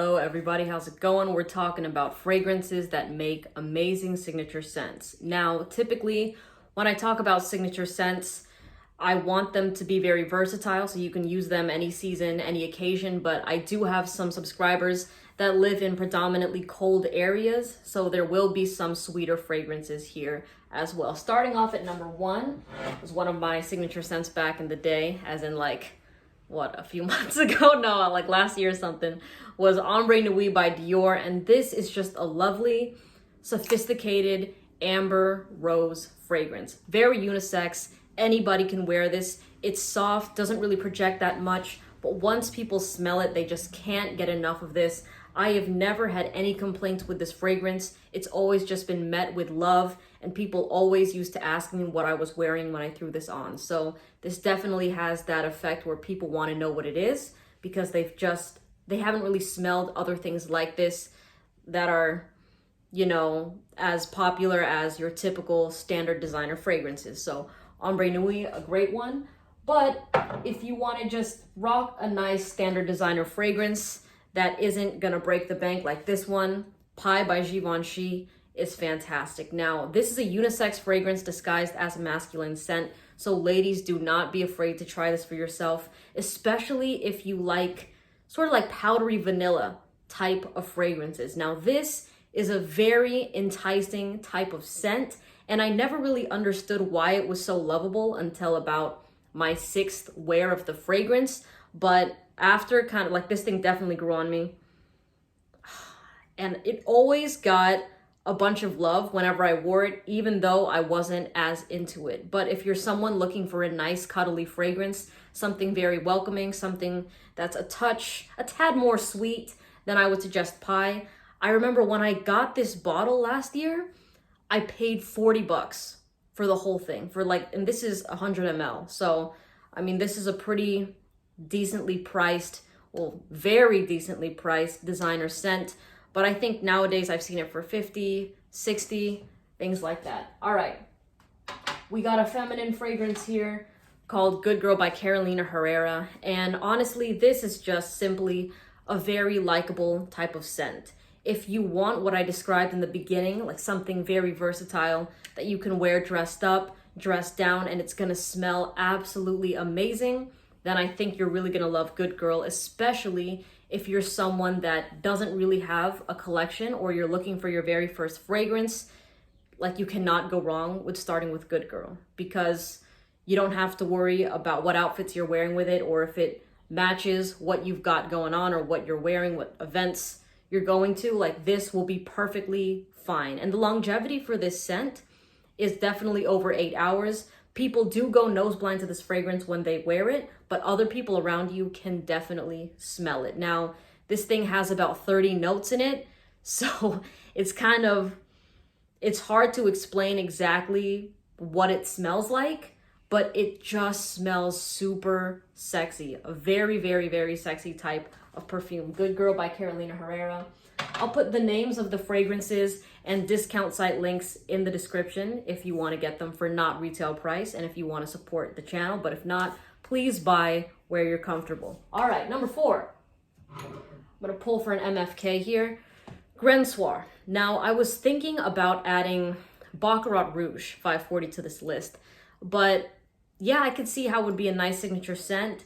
Hello everybody, how's it going? We're talking about fragrances that make amazing signature scents. Now, typically when I talk about signature scents, I want them to be very versatile so you can use them any season, any occasion, but I do have some subscribers that live in predominantly cold areas, so there will be some sweeter fragrances here as well. Starting off at number one was one of my signature scents back in the day, as in a few months ago? No, like last year or something, was Ombre Nuit by Dior. And this is just a lovely, sophisticated amber rose fragrance. Very unisex. Anybody can wear this. It's soft, doesn't really project that much, but once people smell it, they just can't get enough of this. I have never had any complaints with this fragrance. It's always just been met with love, and people always used to ask me what I was wearing when I threw this on. So this definitely has that effect where people want to know what it is because they haven't really smelled other things like this that are, as popular as your typical standard designer fragrances. So Ombre Nuit, a great one. But if you want to just rock a nice standard designer fragrance that isn't gonna break the bank like this one, Pi by Givenchy is fantastic. Now, this is a unisex fragrance disguised as a masculine scent, so ladies, do not be afraid to try this for yourself, especially if you like sort of like powdery vanilla type of fragrances. Now, this is a very enticing type of scent, and I never really understood why it was so lovable until about my 6th wear of the fragrance, but after kind of like this thing definitely grew on me, and it always got a bunch of love whenever I wore it, even though I wasn't as into it. But if you're someone looking for a nice cuddly fragrance, something very welcoming, something that's a tad more sweet, then I would suggest Pi. I remember when I got this bottle last year, I paid $40 for the whole thing and this is 100 ml. So, I mean, this is a pretty decently priced, very decently priced designer scent. But I think nowadays I've seen it for 50, 60, things like that. All right, we got a feminine fragrance here called Good Girl by Carolina Herrera. And honestly, this is just simply a very likable type of scent. If you want what I described in the beginning, like something very versatile that you can wear dressed up, dressed down, and it's gonna smell absolutely amazing, then I think you're really gonna love Good Girl, especially if you're someone that doesn't really have a collection or you're looking for your very first fragrance. Like, you cannot go wrong with starting with Good Girl because you don't have to worry about what outfits you're wearing with it or if it matches what you've got going on or what you're wearing, what events you're going to. Like, this will be perfectly fine. And the longevity for this scent is definitely over 8 hours. People do go nose blind to this fragrance when they wear it, but other people around you can definitely smell it. Now, this thing has about 30 notes in it, so it's hard to explain exactly what it smells like, but it just smells super sexy. A very, very, very sexy type of perfume. Good Girl by Carolina Herrera. I'll put the names of the fragrances and discount site links in the description if you want to get them for not retail price and if you want to support the channel. But if not, please buy where you're comfortable. All right, number 4. I'm going to pull for an MFK here. Grand Soir. Now, I was thinking about adding Baccarat Rouge 540 to this list, but yeah, I could see how it would be a nice signature scent,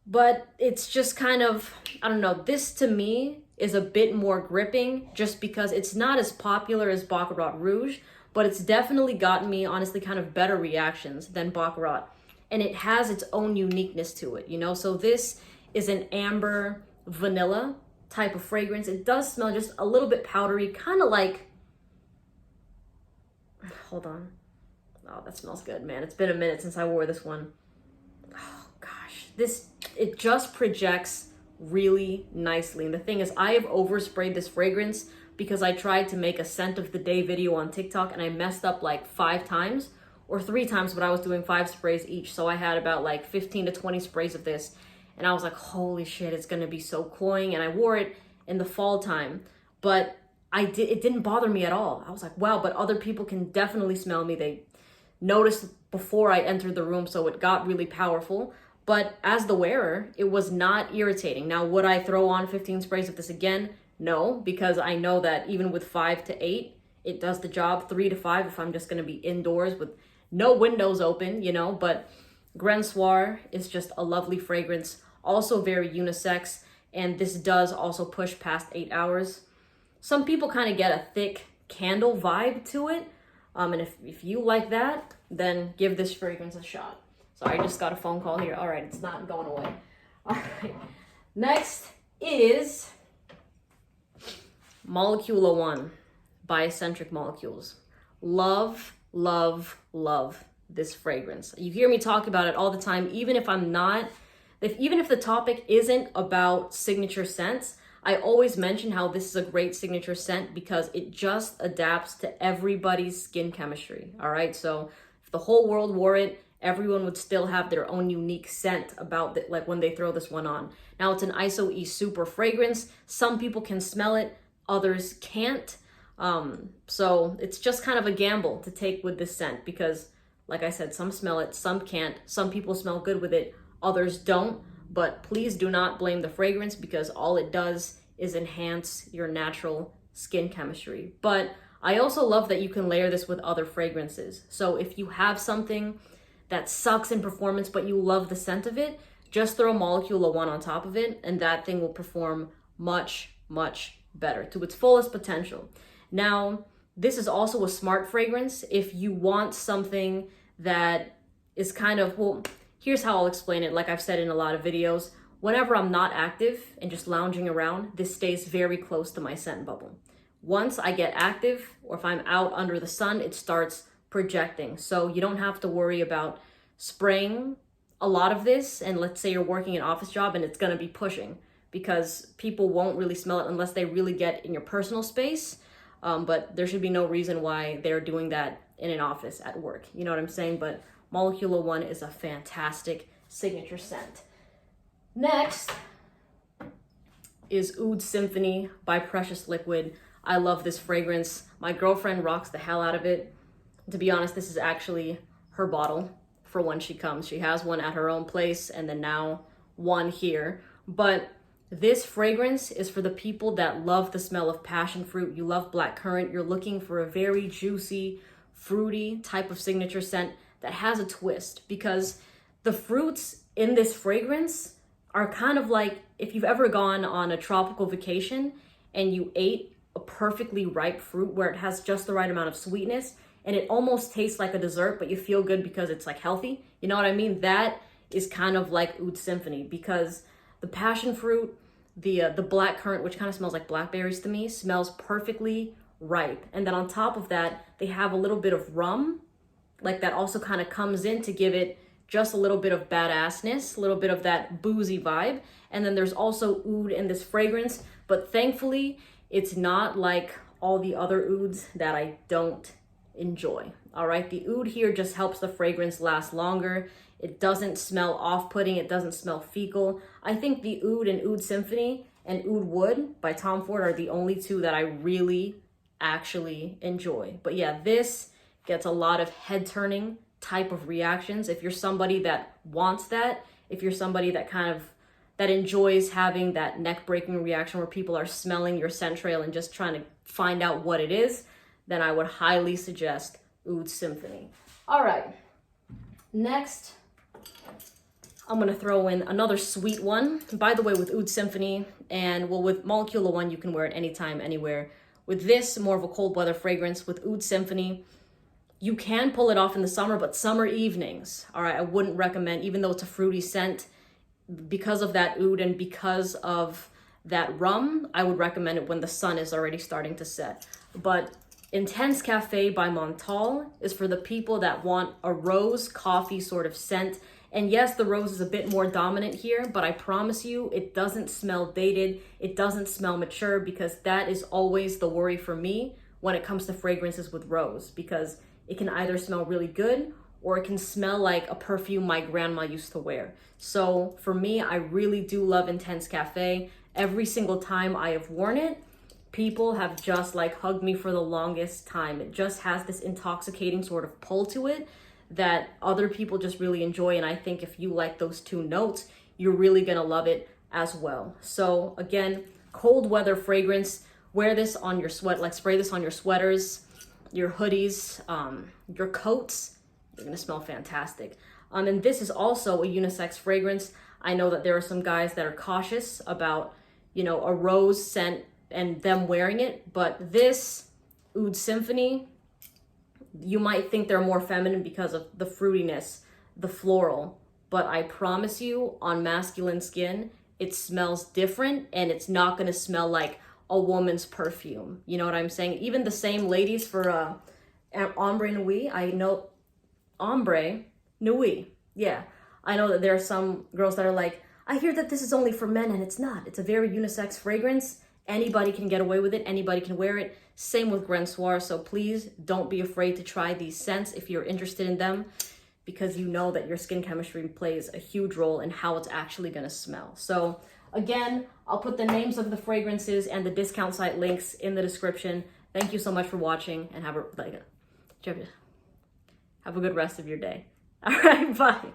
but it's just kind of, I don't know, this to me is a bit more gripping just because it's not as popular as Baccarat Rouge, but it's definitely gotten me, honestly, kind of better reactions than Baccarat. And it has its own uniqueness to it, So this is an amber vanilla type of fragrance. It does smell just a little bit powdery, kind of like, hold on. Oh, that smells good, man. It's been a minute since I wore this one. Oh gosh, it just projects really nicely. And the thing is, I have oversprayed this fragrance because I tried to make a scent of the day video on TikTok and I messed up like 5 times or 3 times, but I was doing 5 sprays each. So I had about like 15 to 20 sprays of this. And I was like, holy shit, it's gonna be so cloying. And I wore it in the fall time, but it didn't bother me at all. I was like, wow, but other people can definitely smell me. They noticed before I entered the room, so it got really powerful. But as the wearer, it was not irritating. Now, would I throw on 15 sprays of this again? No, because I know that even with 5 to 8, it does the job. 3 to 5 if I'm just going to be indoors with no windows open, you know. But Grand Soir is just a lovely fragrance, also very unisex, and this does also push past 8 hours. Some people kind of get a thick candle vibe to it, and if you like that, then give this fragrance a shot. Sorry, I just got a phone call here. All right, it's not going away. All right, next is Molecule 1 by Eccentric Molecules. Love, love, love this fragrance. You hear me talk about it all the time, even if the topic isn't about signature scents. I always mention how this is a great signature scent because it just adapts to everybody's skin chemistry. All right, so if the whole world wore it, everyone would still have their own unique scent about it, like when they throw this one on. Now, it's an ISO E super fragrance. Some people can smell it, others can't. So it's just kind of a gamble to take with this scent because, like I said, some smell it, some can't. Some people smell good with it, others don't. But please do not blame the fragrance because all it does is enhance your natural skin chemistry. But I also love that you can layer this with other fragrances. So if you have something that sucks in performance, but you love the scent of it, just throw Molecule 1 on top of it, and that thing will perform much, much better to its fullest potential. Now, this is also a smart fragrance. If you want something that is kind of, well, here's how I'll explain it. Like I've said in a lot of videos, whenever I'm not active and just lounging around, this stays very close to my scent bubble. Once I get active, or if I'm out under the sun, it starts projecting. So you don't have to worry about spraying a lot of this. And let's say you're working an office job and it's going to be pushing because people won't really smell it unless they really get in your personal space. But there should be no reason why they're doing that in an office at work. You know what I'm saying? But Molecule 1 is a fantastic signature scent. Next is Oud Symphony by Precious Liquid. I love this fragrance. My girlfriend rocks the hell out of it. To be honest, this is actually her bottle for when she comes. She has one at her own place and then now one here. But this fragrance is for the people that love the smell of passion fruit. You love blackcurrant. You're looking for a very juicy, fruity type of signature scent that has a twist, because the fruits in this fragrance are kind of like if you've ever gone on a tropical vacation and you ate a perfectly ripe fruit where it has just the right amount of sweetness and it almost tastes like a dessert, but you feel good because it's like healthy. You know what I mean? That is kind of like Oud Symphony, because the passion fruit, the blackcurrant, which kind of smells like blackberries to me, smells perfectly ripe. And then on top of that, they have a little bit of rum, like that also kind of comes in to give it just a little bit of badassness, a little bit of that boozy vibe. And then there's also oud in this fragrance, but thankfully it's not like all the other ouds that I don't enjoy. All right, the oud here just helps the fragrance last longer. It doesn't smell off-putting, it doesn't smell fecal. I think the oud in Oud Symphony and Oud Wood by Tom Ford are the only two that I really actually enjoy. But yeah, this gets a lot of head-turning type of reactions. If you're somebody that wants that, if you're somebody that that enjoys having that neck-breaking reaction where people are smelling your scent trail and just trying to find out what it is, then I would highly suggest Oud Symphony. All right, next, I'm gonna throw in another sweet one. By the way, with Oud Symphony and with Molecule 1, you can wear it anytime, anywhere. With this, more of a cold weather fragrance. With Oud Symphony, you can pull it off in the summer, but summer evenings, all right, I wouldn't recommend, even though it's a fruity scent, because of that oud and because of that rum, I would recommend it when the sun is already starting to set. But Intense Cafe by Montale is for the people that want a rose coffee sort of scent. And yes, the rose is a bit more dominant here, but I promise you, it doesn't smell dated. It doesn't smell mature, because that is always the worry for me when it comes to fragrances with rose, because it can either smell really good or it can smell like a perfume my grandma used to wear. So for me, I really do love Intense Cafe. Every single time I have worn it, people have just like hugged me for the longest time. It just has this intoxicating sort of pull to it that other people just really enjoy. And I think if you like those two notes, you're really gonna love it as well. So again, cold weather fragrance. Wear this on your sweat, like spray this on your sweaters, your hoodies, your coats. You're gonna smell fantastic. And this is also a unisex fragrance. I know that there are some guys that are cautious about, you know, a rose scent and them wearing it, but this Oud Symphony, you might think they're more feminine because of the fruitiness, the floral, but I promise you on masculine skin, it smells different and it's not gonna smell like a woman's perfume. You know what I'm saying? Even the same ladies for Ombre Nuit, I know, Ombre Nuit, yeah. I know that there are some girls that are like, I hear that this is only for men, and it's not. It's a very unisex fragrance. Anybody can get away with it. Anybody can wear it. Same with Grand Soir. So please don't be afraid to try these scents if you're interested in them, because you know that your skin chemistry plays a huge role in how it's actually going to smell. So again, I'll put the names of the fragrances and the discount site links in the description. Thank you so much for watching, and have a good rest of your day. All right, bye.